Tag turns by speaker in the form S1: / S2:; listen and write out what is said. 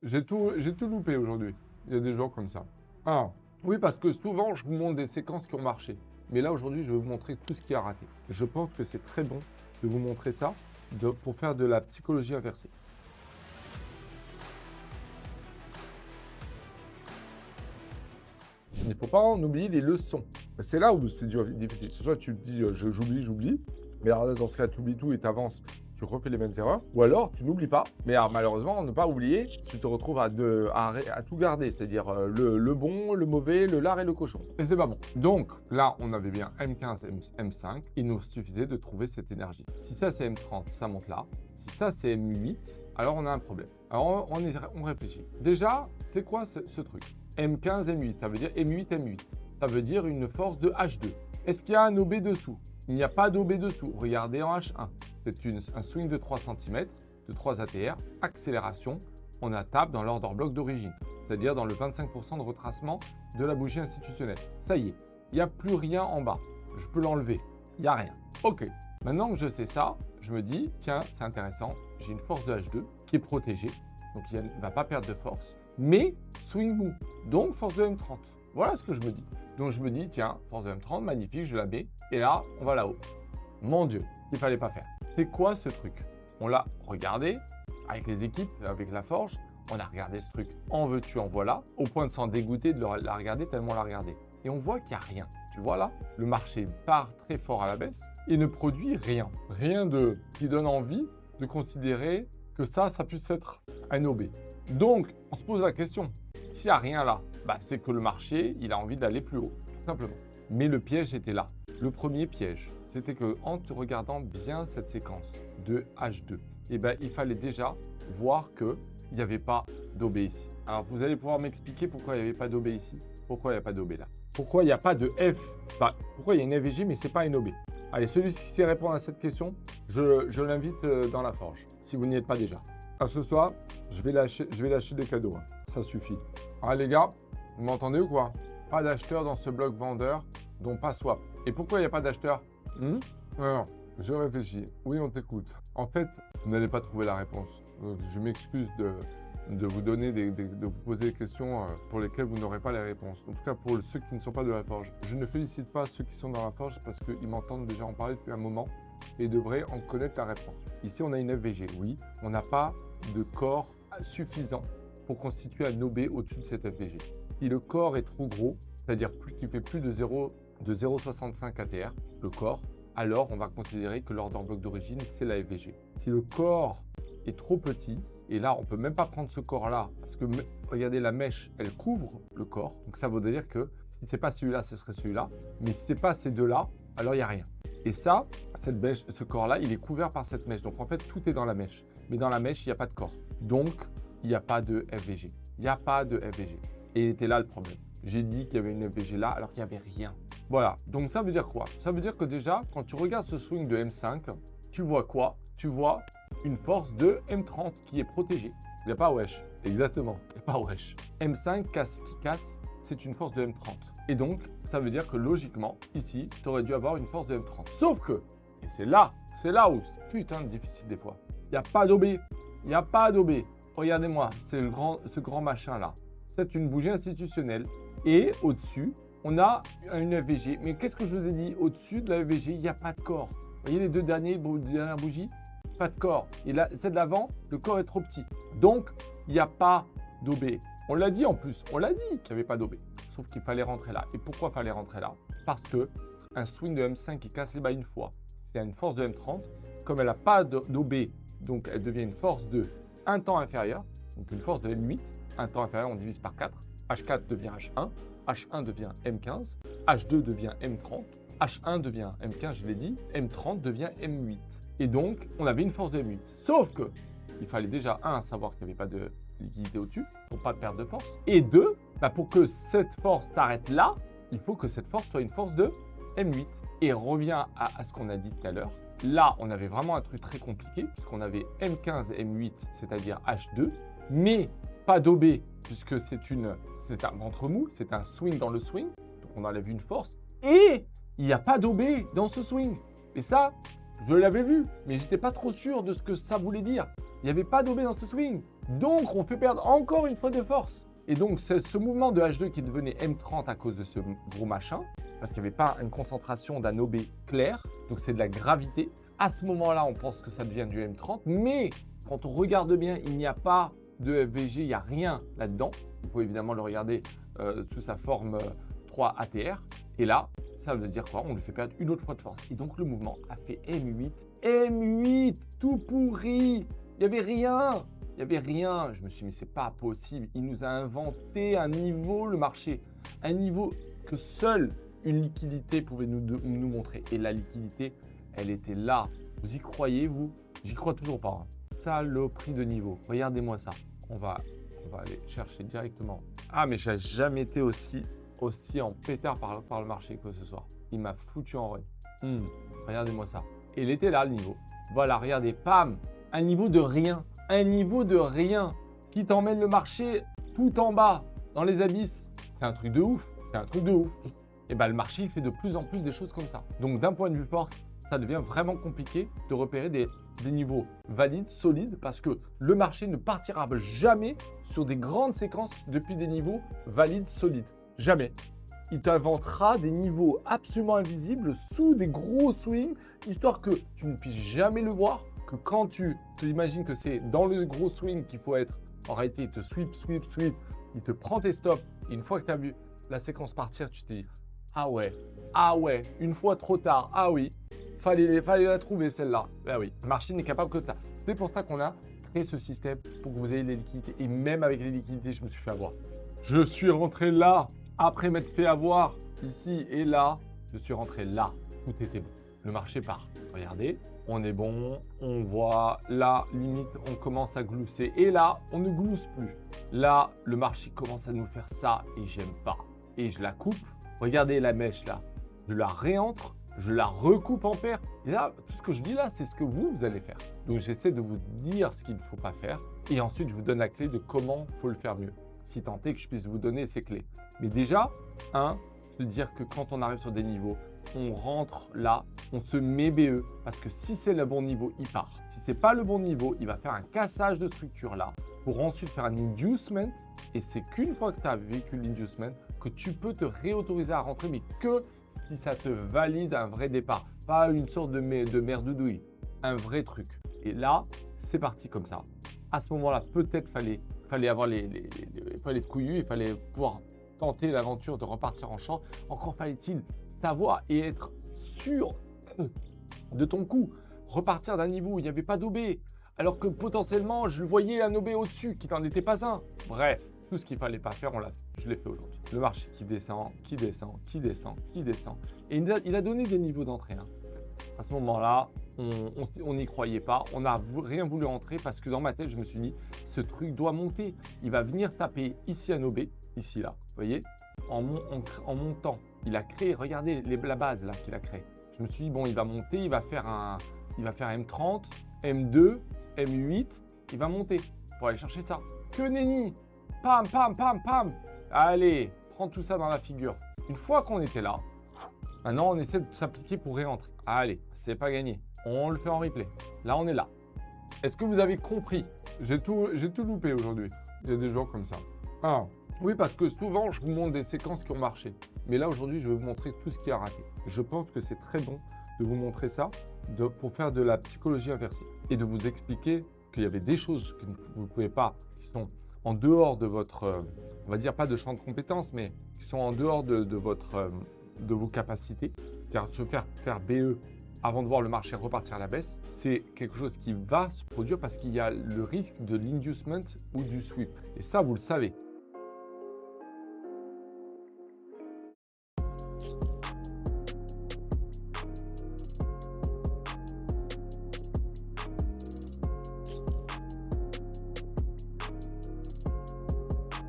S1: J'ai tout loupé aujourd'hui. Il y a des gens comme ça. Ah, oui, parce que souvent, je vous montre des séquences qui ont marché. Mais là, aujourd'hui, je vais vous montrer tout ce qui a raté. Je pense que c'est très bon de vous montrer ça pour faire de la psychologie inversée. Il ne faut pas en oublier les leçons. C'est là où c'est difficile. Soit tu te dis j'oublie. Mais alors là, dans ce cas, tu oublies tout et tu avances, tu refais les mêmes erreurs. Ou alors, tu n'oublies pas. Mais alors, malheureusement, ne pas oublier, tu te retrouves à tout garder. C'est-à-dire le bon, le mauvais, le lard et le cochon. Et c'est pas bon. Donc là, on avait bien M15, M5. Il nous suffisait de trouver cette énergie. Si ça, c'est M30, ça monte là. Si ça, c'est M8, alors on a un problème. Alors, on réfléchit. Déjà, c'est quoi ce truc? M15, M8, ça veut dire M8, M8. Ça veut dire une force de H2. Est-ce qu'il y a un OB dessous? Il n'y a pas d'OB dessous. Regardez en H1. C'est un swing de 3 cm, de 3 ATR, accélération. On a tape dans l'order block d'origine, c'est-à-dire dans le 25% de retracement de la bougie institutionnelle. Ça y est, il n'y a plus rien en bas. Je peux l'enlever. Il n'y a rien. OK. Maintenant que je sais ça, je me dis, tiens, c'est intéressant. J'ai une force de H2 qui est protégée. Donc, il ne va pas perdre de force. Mais swing mou. Donc, force de M30. Voilà ce que je me dis. Donc, je me dis, tiens, force de M30, magnifique, je la mets. Et là, on va là-haut. Mon Dieu, il ne fallait pas faire. C'est quoi ce truc? On l'a regardé avec les équipes, avec la forge. On a regardé ce truc en veux-tu, en voilà, au point de s'en dégoûter de la regarder tellement on l'a regardé. Et on voit qu'il n'y a rien. Tu vois là, le marché part très fort à la baisse et ne produit rien. Rien qui donne envie de considérer que ça puisse être un OB. Donc, on se pose la question, s'il n'y a rien là, c'est que le marché, il a envie d'aller plus haut, tout simplement. Mais le piège était là. Le premier piège, c'était qu'en regardant bien cette séquence de H2, il fallait déjà voir qu'il n'y avait pas d'OB ici. Alors, vous allez pouvoir m'expliquer pourquoi il n'y avait pas d'OB ici, pourquoi il n'y a pas d'OB là. Pourquoi il n'y a pas de F, pourquoi il y a une FVG mais ce n'est pas une OB. Allez, celui qui sait répondre à cette question, je l'invite dans la forge, si vous n'y êtes pas déjà. Ce soir, je vais lâcher des cadeaux, hein. Ça suffit. Ah les gars, vous m'entendez ou quoi? Pas d'acheteur dans ce bloc vendeur, dont pas swap. Et pourquoi il n'y a pas d'acheteur? Alors, je réfléchis. Oui, on t'écoute. En fait, vous n'allez pas trouver la réponse. Donc, je m'excuse de vous donner de vous poser des questions pour lesquelles vous n'aurez pas les réponses. En tout cas, pour ceux qui ne sont pas de la forge. Je ne félicite pas ceux qui sont dans la forge parce qu'ils m'entendent déjà en parler depuis un moment et devraient en connaître la réponse. Ici, on a une FVG. Oui, on n'a pas de corps suffisant pour constituer un OB au-dessus de cette FVG. Si le corps est trop gros, c'est-à-dire qu'il fait plus de 0,65 ATR, le corps, alors on va considérer que l'ordre en bloc d'origine, c'est la FVG. Si le corps est trop petit, et là, on ne peut même pas prendre ce corps-là, parce que regardez, la mèche, elle couvre le corps. Donc ça veut dire que si ce n'est pas celui-là, ce serait celui-là. Mais si ce n'est pas ces deux-là, alors il n'y a rien. Et ça, ce corps-là, il est couvert par cette mèche. Donc en fait, tout est dans la mèche. Mais dans la mèche, il n'y a pas de corps. Donc, il n'y a pas de FVG. Il n'y a pas de FVG. Et il était là le problème. J'ai dit qu'il y avait une FVG là, alors qu'il n'y avait rien. Voilà. Donc ça veut dire quoi? Ça veut dire que déjà, quand tu regardes ce swing de M5, tu vois quoi? Tu vois une force de M30 qui est protégée. Il n'y a pas wesh. Exactement. Il n'y a pas wesh. M5 qui casse, c'est une force de M30. Et donc, ça veut dire que logiquement, ici, tu aurais dû avoir une force de M30. Sauf que, et c'est là où c'est putain de difficile des fois. Il n'y a pas d'OB. Il n'y a pas d'OB. Regardez-moi, ce grand machin-là. C'est une bougie institutionnelle. Et au-dessus, on a une FVG. Mais qu'est-ce que je vous ai dit? Au-dessus de la FVG, il n'y a pas de corps. Vous voyez les deux dernières bougies? Pas de corps. Et là, celle d'avant, le corps est trop petit. Donc, il n'y a pas d'OB. On l'a dit en plus. On l'a dit qu'il n'y avait pas d'OB. Sauf qu'il fallait rentrer là. Et pourquoi il fallait rentrer là? Parce que un swing de M5 qui casse les bas une fois, c'est une force de M30. Comme elle n'a pas d'OB, donc elle devient une force de un temps inférieur. Donc une force de M8. Un temps inférieur, on divise par 4. H4 devient H1. H1 devient M15. H2 devient M30. H1 devient M15, je l'ai dit. M30 devient M8. Et donc, on avait une force de M8. Sauf que il fallait déjà, savoir qu'il n'y avait pas de liquidité au-dessus, pour pas perdre de force. Et deux, pour que cette force s'arrête là, il faut que cette force soit une force de M8. Et revient à ce qu'on a dit tout à l'heure. Là, on avait vraiment un truc très compliqué, puisqu'on avait M15 et M8, c'est-à-dire H2, mais pas d'OB, puisque c'est un ventre mou, c'est un swing dans le swing. Donc, on enlève une force. Et il n'y a pas d'OB dans ce swing. Et ça, je l'avais vu, mais j'étais pas trop sûr de ce que ça voulait dire. Il n'y avait pas d'OB dans ce swing. Donc, on fait perdre encore une fois de force. Et donc, c'est ce mouvement de H2 qui devenait M30 à cause de ce gros machin, parce qu'il n'y avait pas une concentration d'un OB clair, donc c'est de la gravité. À ce moment-là, on pense que ça devient du M30, mais quand on regarde bien, il n'y a pas de FVG, il n'y a rien là-dedans. Vous pouvez évidemment le regarder sous sa forme 3 ATR. Et là, ça veut dire quoi? On lui fait perdre une autre fois de force. Et donc, le mouvement a fait M8. M8, tout pourri. Il n'y avait rien. Il n'y avait rien. Je me suis dit, mais c'est pas possible. Il nous a inventé un niveau, le marché. Un niveau que seule une liquidité pouvait nous montrer. Et la liquidité, elle était là. Vous y croyez, vous? J'y crois toujours pas. Saloperie de niveau. Regardez-moi ça. On va aller chercher directement. Ah, mais j'ai jamais été aussi en pétard par le marché que ce soir. Il m'a foutu en run. Regardez-moi ça. Et il était là, le niveau. Voilà, regardez, pam, un niveau de rien. Un niveau de rien qui t'emmène le marché tout en bas, dans les abysses. C'est un truc de ouf. C'est un truc de ouf. Et bien, le marché, il fait de plus en plus des choses comme ça. Donc, d'un point de vue force, ça devient vraiment compliqué de repérer des niveaux valides, solides, parce que le marché ne partira jamais sur des grandes séquences depuis des niveaux valides, solides. Jamais. Il t'inventera des niveaux absolument invisibles sous des gros swings, histoire que tu ne puisses jamais le voir, que quand tu te imagines que c'est dans le gros swing qu'il faut être, en réalité, il te sweep, il te prend tes stops, et une fois que tu as vu la séquence partir, tu te dis « Ah ouais, une fois trop tard, ah oui, fallait la trouver celle-là. » Ben oui, le marché n'est capable que de ça. C'est pour ça qu'on a créé ce système, pour que vous ayez les liquidités. Et même avec les liquidités, je me suis fait avoir. Je suis rentré là. Après m'être fait avoir ici et là, je suis rentré là. Tout était bon. Le marché part. Regardez, on est bon. On voit là, limite, on commence à glousser. Et là, on ne glousse plus. Là, le marché commence à nous faire ça et j'aime pas. Et je la coupe. Regardez la mèche là. Je la réentre. Je la recoupe en paire. Et là, tout ce que je dis là, c'est ce que vous allez faire. Donc, j'essaie de vous dire ce qu'il ne faut pas faire. Et ensuite, je vous donne la clé de comment il faut le faire mieux. Si tant est que je puisse vous donner ces clés. Mais déjà, se dire que quand on arrive sur des niveaux, on rentre là, on se met BE. Parce que si c'est le bon niveau, il part. Si ce n'est pas le bon niveau, il va faire un cassage de structure là pour ensuite faire un inducement. Et c'est qu'une fois que tu as vécu l'inducement que tu peux te réautoriser à rentrer, mais que si ça te valide un vrai départ. Pas une sorte de merdouille, un vrai truc. Et là, c'est parti comme ça. À ce moment-là, peut-être fallait avoir fallait être couillu, il fallait pouvoir tenter l'aventure de repartir en champ. Encore fallait-il savoir et être sûr de ton coup. Repartir d'un niveau où il n'y avait pas d'OB, alors que potentiellement, je voyais un OB au-dessus qui n'en était pas un. Bref, tout ce qu'il ne fallait pas faire, je l'ai fait aujourd'hui. Le marché qui descend. Et il a donné des niveaux d'entrée. À ce moment-là, on n'y croyait pas. On n'a rien voulu entrer parce que dans ma tête, je me suis dit, ce truc doit monter. Il va venir taper ici un OB, ici là. Vous voyez, en montant. Il a créé, regardez la base là qu'il a créée. Je me suis dit, bon, il va monter, il va faire M30, M2, M8. Il va monter pour aller chercher ça. Que nenni! Pam, pam, pam, pam! Allez, prends tout ça dans la figure. Une fois qu'on était là, maintenant on essaie de s'appliquer pour réentrer. Allez, c'est pas gagné. On le fait en replay. Là, on est là. Est-ce que vous avez compris? J'ai tout loupé aujourd'hui. Il y a des gens comme ça. Ah, oui, parce que souvent, je vous montre des séquences qui ont marché. Mais là, aujourd'hui, je vais vous montrer tout ce qui a raté. Je pense que c'est très bon de vous montrer ça pour faire de la psychologie inversée et de vous expliquer qu'il y avait des choses que vous ne pouvez pas, qui sont en dehors de votre, on va dire pas de champ de compétences, mais qui sont en dehors de vos capacités. C'est-à-dire se faire BE avant de voir le marché repartir à la baisse, c'est quelque chose qui va se produire parce qu'il y a le risque de l'inducement ou du sweep. Et ça, vous le savez.